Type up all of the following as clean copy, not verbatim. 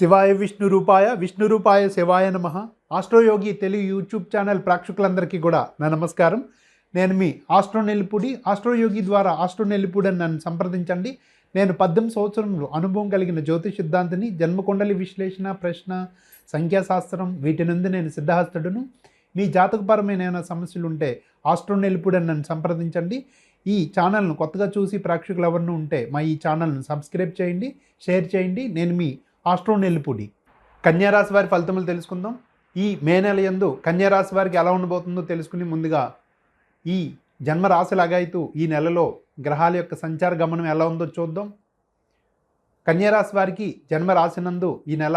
శివాయ విష్ణు రూపాయ శివాయ నమః. ఆస్ట్రోయోగి తెలుగు యూట్యూబ్ ఛానల్ ప్రేక్షకులందరికీ కూడా నా నమస్కారం. నేను మీ ఆస్ట్రో నెల్లిపూడి. ఆస్ట్రోయోగి ద్వారా ఆస్ట్రో నెల్లిపూడి అని నన్ను సంప్రదించండి. నేను 18 సంవత్సరంలో అనుభవం కలిగిన జ్యోతిష్ సిద్ధాంతిని. జన్మకుండలి విశ్లేషణ, ప్రశ్న, సంఖ్యాశాస్త్రం వీటి నుండి నేను సిద్ధహస్తుడును. మీ జాతకపరమైన ఏమైనా సమస్యలు ఉంటే ఆస్ట్రో నెల్లిపూడి అని నన్ను సంప్రదించండి. ఈ ఛానల్ను కొత్తగా చూసి ప్రేక్షకులు ఎవరినూ ఉంటే మా ఈ ఛానల్ను సబ్స్క్రైబ్ చేయండి, షేర్ చేయండి. నేను మీ ఆస్ట్రో నెల్లిపూడి. కన్యారాశి వారి ఫలితములు తెలుసుకుందాం. ఈ మే నెల యందు కన్యారాశి వారికి ఎలా ఉండబోతుందో తెలుసుకుని ముందుగా ఈ జన్మరాశి లాగాయితూ ఈ నెలలో గ్రహాల యొక్క సంచార గమనం ఎలా ఉందో చూద్దాం. కన్యారాశి వారికి జన్మరాశినందు ఈ నెల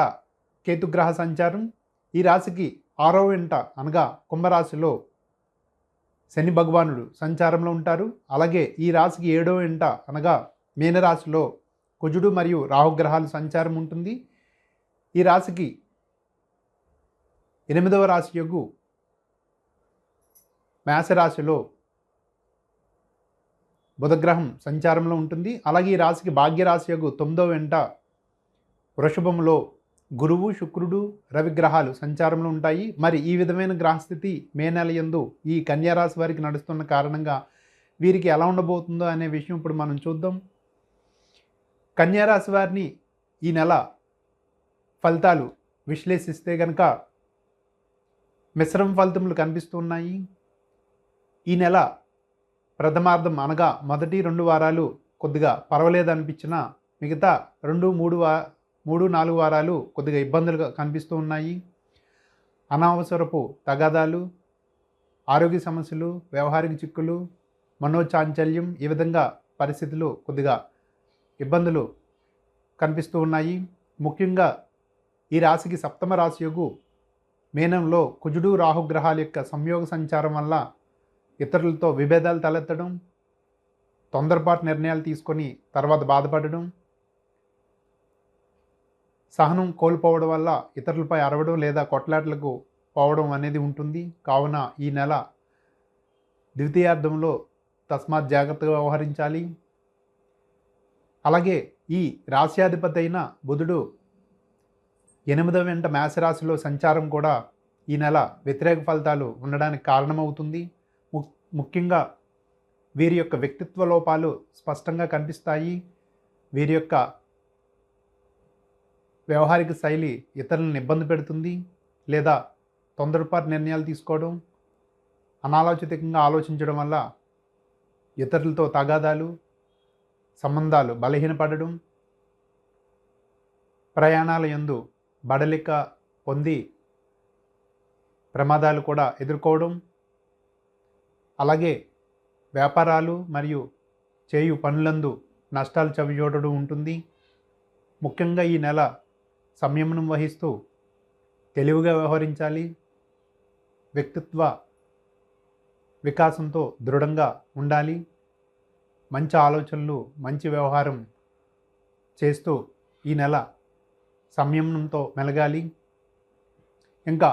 కేతుగ్రహ సంచారం. ఈ రాశికి 6వ ఇంట అనగా కుంభరాశిలో శని భగవానుడు సంచారంలో ఉంటారు. అలాగే ఈ రాశికి 7వ ఇంట అనగా మీనరాశిలో కుజుడు మరియు రాహుగ్రహాలు సంచారం ఉంటుంది. ఈ రాశికి 8వ రాశి యొగు మేషరాశిలో బుధగ్రహం సంచారంలో ఉంటుంది. అలాగే ఈ రాశికి భాగ్యరాశి యొగు 9వ ఇంట వృషభంలో గురువు, శుక్రుడు, రవిగ్రహాలు సంచారంలో ఉంటాయి. మరి ఈ విధమైన గ్రహస్థితి మే నెల యందు ఈ కన్యారాశి వారికి నడుస్తున్న కారణంగా వీరికి ఎలా ఉండబోతుందో అనే విషయం ఇప్పుడు మనం చూద్దాం. కన్యారాశి వారిని ఈ నెల ఫలితాలు విశ్లేషిస్తే కనుక మిశ్రమ ఫలితములు కనిపిస్తున్నాయి. ఈ నెల ప్రథమార్థం అనగా మొదటి 2 వారాలు కొద్దిగా పర్వాలేదు అనిపించినా మిగతా 2, 3, 4 వారాలు కొద్దిగా ఇబ్బందులుగా కనిపిస్తూ ఉన్నాయి. అనవసరపు తగాదాలు, ఆరోగ్య సమస్యలు, వ్యవహారిక చిక్కులు, మనోచాంచల్యం ఈ విధంగా పరిస్థితులు కొద్దిగా ఇబ్బందులు కనిపిస్తూ ఉన్నాయి. ముఖ్యంగా ఈ రాశికి 7వ రాశి యొగు మీనంలో కుజుడు, రాహుగ్రహాల యొక్క సంయోగ సంచారం వల్ల ఇతరులతో విభేదాలు తలెత్తడం, తొందరపాటు నిర్ణయాలు తీసుకొని తర్వాత బాధపడడం, సహనం కోల్పోవడం వల్ల ఇతరులపై అరవడం లేదా కొట్లాటలకు పోవడం అనేది ఉంటుంది. కావున ఈ నెల ద్వితీయార్థంలో తస్మాత్ జాగ్రత్తగా వ్యవహరించాలి. అలాగే ఈ రాశ్యాధిపతి అయిన బుధుడు 8వ ఇంట మేషరాశిలో సంచారం కూడా ఈ నెల వ్యతిరేక ఫలితాలు ఉండడానికి కారణమవుతుంది. ముఖ్యంగా వీరి యొక్క వ్యక్తిత్వ లోపాలు స్పష్టంగా కనిపిస్తాయి. వీరి యొక్క వ్యవహారిక శైలి ఇతరులను ఇబ్బంది పెడుతుంది లేదా తొందరపాటు నిర్ణయాలు తీసుకోవడం, అనాలోచితంగా ఆలోచించడం వల్ల ఇతరులతో తగాదాలు, సంబంధాలు బలహీనపడడం, ప్రయాణాల యందు బడలిక పొంది ప్రమాదాలు కూడా ఎదుర్కోవడం, అలాగే వ్యాపారాలు మరియు చేయు పనులందు నష్టాలు చవిచూడడం ఉంటుంది. ముఖ్యంగా ఈ నెల సంయమనం వహిస్తూ తెలివిగా వ్యవహరించాలి. వ్యక్తిత్వ వికాసంతో దృఢంగా ఉండాలి. మంచి ఆలోచనలు, మంచి వ్యవహారం చేస్తూ ఈ నెల సంయమనంతో మెలగాలి. ఇంకా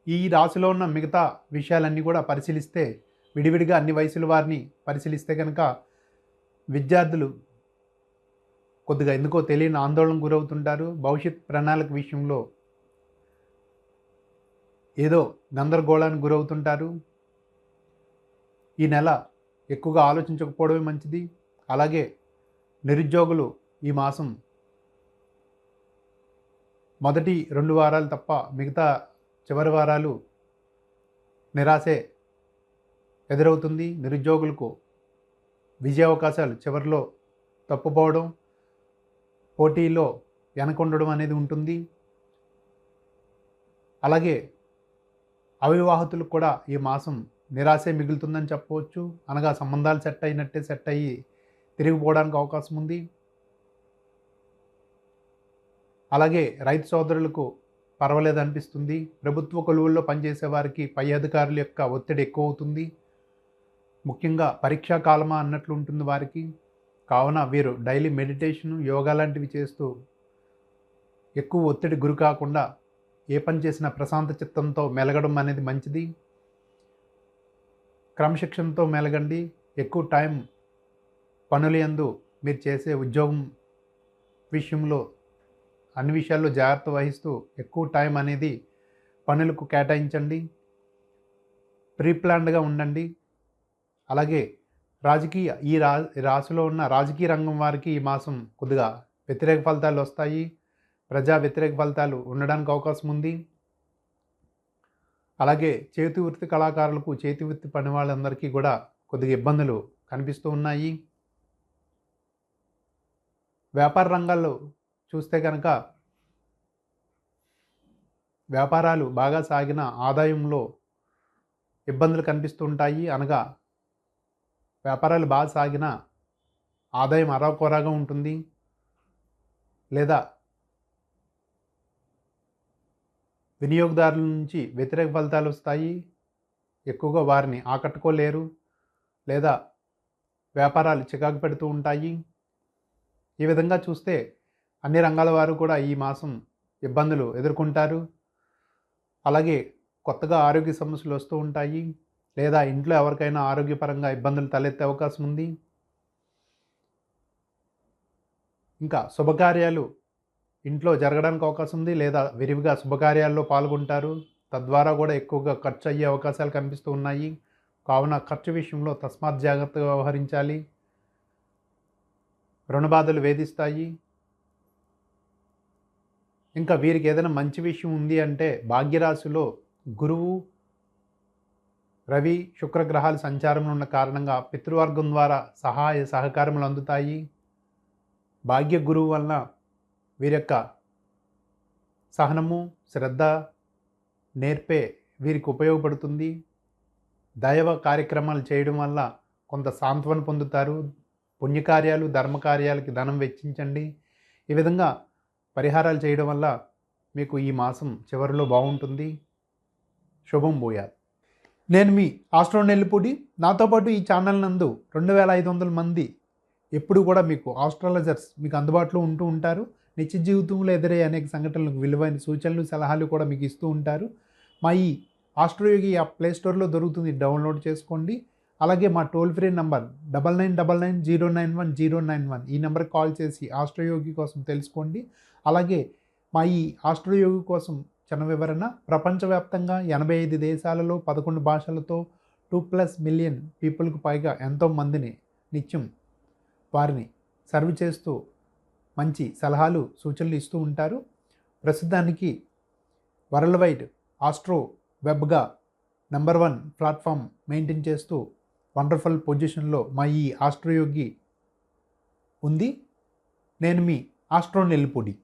ఈ రాశిలో ఉన్న మిగతా విషయాలన్నీ కూడా పరిశీలిస్తే, విడివిడిగా అన్ని వయసుల వారిని పరిశీలిస్తే కనుక విద్యార్థులు కొద్దిగా ఎందుకో తెలియని ఆందోళనకు గురవుతుంటారు. భవిష్యత్ ప్రణాళిక విషయంలో ఏదో గందరగోళానికి గురవుతుంటారు. ఈ నెల ఎక్కువగా ఆలోచించకపోవడమే మంచిది. అలాగే నిరుద్యోగులు ఈ మాసం మొదటి 2 వారాలు తప్ప మిగతా చివరి వారాలు నిరాశే ఎదురవుతుంది. నిరుద్యోగులకు విజయ అవకాశాలు చివరిలో తప్పుపోవడం, పోటీలో వెనకుండడం అనేది ఉంటుంది. అలాగే అవివాహితులకు కూడా ఈ మాసం నిరాశే మిగులుతుందని చెప్పవచ్చు. అనగా సంబంధాలు సెట్ అయ్యి తిరిగిపోవడానికి అవకాశం ఉంది. అలాగే రైతు సోదరులకు పర్వాలేదు అనిపిస్తుంది. ప్రభుత్వ కొలువుల్లో పనిచేసే వారికి పై అధికారుల యొక్క ఒత్తిడి ఎక్కువ అవుతుంది. ముఖ్యంగా పరీక్షా కాలమా అన్నట్లు ఉంటుంది వారికి. కావున వీరు డైలీ మెడిటేషన్, యోగా లాంటివి చేస్తూ ఎక్కువ ఒత్తిడి గురి కాకుండా ఏ పని చేసినా ప్రశాంత చిత్తంతో మెలగడం అనేది మంచిది. క్రమశిక్షణతో మెలగండి. ఎక్కువ టైం పనుల యందు మీరు చేసే ఉద్యోగం విషయంలో అన్ని విషయాల్లో జాగ్రత్త వహిస్తూ ఎక్కువ టైం అనేది పనులకు కేటాయించండి. ప్రీ ప్లాన్డ్గా ఉండండి. అలాగే రాశిలో ఉన్న రాజకీయ రంగం వారికి ఈ మాసం కొద్దిగా వ్యతిరేక ఫలితాలు వస్తాయి. ప్రజా వ్యతిరేక ఫలితాలు ఉండడానికి అవకాశం ఉంది. అలాగే చేతి వృత్తి కళాకారులకు, చేతి వృత్తి పని వాళ్ళందరికీ కూడా కొద్దిగా ఇబ్బందులు కనిపిస్తూ ఉన్నాయి. వ్యాపార రంగాల్లో చూస్తే కనుక వ్యాపారాలు బాగా సాగిన ఆదాయంలో ఇబ్బందులు కనిపిస్తూ ఉంటాయి. అనగా వ్యాపారాలు బాగా సాగిన ఆదాయం అరాకొరాగా ఉంటుంది. లేదా వినియోగదారుల నుంచి వ్యతిరేక ఫలితాలు వస్తాయి. ఎక్కువగా వారిని ఆకట్టుకోలేరు. లేదా వ్యాపారాలు చికాకు పెడుతూ ఉంటాయి. ఈ విధంగా చూస్తే అన్ని రంగాల వారు కూడా ఈ మాసం ఇబ్బందులు ఎదుర్కొంటారు. అలాగే కొత్తగా ఆరోగ్య సమస్యలు వస్తూ ఉంటాయి. లేదా ఇంట్లో ఎవరికైనా ఆరోగ్యపరంగా ఇబ్బందులు తలెత్తే అవకాశం ఉంది. ఇంకా శుభకార్యాలు ఇంట్లో జరగడానికి అవకాశం ఉంది. లేదా విరివిగా శుభకార్యాల్లో పాల్గొంటారు. తద్వారా కూడా ఎక్కువగా ఖర్చు అయ్యే అవకాశాలు కనిపిస్తూ ఉన్నాయి. కావున ఖర్చు విషయంలో తస్మాత్ జాగ్రత్తగా వ్యవహరించాలి. రుణ బాధలు వేధిస్తాయి. ఇంకా వీరికి ఏదైనా మంచి విషయం ఉంది అంటే భాగ్యరాశిలో గురువు, రవి, శుక్రగ్రహాలు సంచారంలో ఉన్న కారణంగా పితృవర్గం ద్వారా సహాయ సహకారములు అందుతాయి. భాగ్య గురువు వలన వీరి యొక్క సహనము, శ్రద్ధ, నేర్పే వీరికి ఉపయోగపడుతుంది. దైవ కార్యక్రమాలు చేయడం వల్ల కొంత సాంత్వన పొందుతారు. పుణ్యకార్యాలు, ధర్మకార్యాలకి ధనం వెచ్చించండి. ఈ విధంగా పరిహారాలు చేయడం వల్ల మీకు ఈ మాసం చివరిలో బాగుంటుంది. శుభం భూయాత్. నేను మీ ఆస్ట్రో నెల్లిపూడి. నాతో పాటు ఈ ఛానల్ నందు 2500 మంది ఎప్పుడు కూడా మీకు ఆస్ట్రాలజర్స్ మీకు అందుబాటులో ఉంటూ ఉంటారు. నిత్య జీవితంలో ఎదురయ్యే అనేక సంఘటనలకు విలువైన సూచనలు, సలహాలు కూడా మీకు ఇస్తూ ఉంటారు. మా ఈ ఆస్ట్రోయోగి యాప్ ప్లేస్టోర్లో దొరుకుతుంది, డౌన్లోడ్ చేసుకోండి. అలాగే మా టోల్ ఫ్రీ నంబర్ 9999091091 ఈ నెంబర్కి కాల్ చేసి ఆస్ట్రోయోగి కోసం తెలుసుకోండి. అలాగే మా ఈ ఆస్ట్రోయోగి కోసం చిన్న వివరణ. ప్రపంచవ్యాప్తంగా 85 దేశాలలో 11 భాషలతో 2+ మిలియన్ పీపుల్కి పైగా ఎంతో మందిని నిత్యం వారిని సర్వ్ చేస్తూ మంచి సలహాలు, సూచనలు ఇస్తూ ఉంటారు. ప్రస్తుతానికి వరల్డ్ వైడ్ ఆస్ట్రో వెబ్గా నెంబర్ 1 ప్లాట్ఫామ్ మెయింటైన్ చేస్తూ వండర్ఫుల్ పొజిషన్లో మా ఈ ఆస్ట్రోయోగి ఉంది. నేను మీ ఆస్ట్రో నెల్లిపూడి.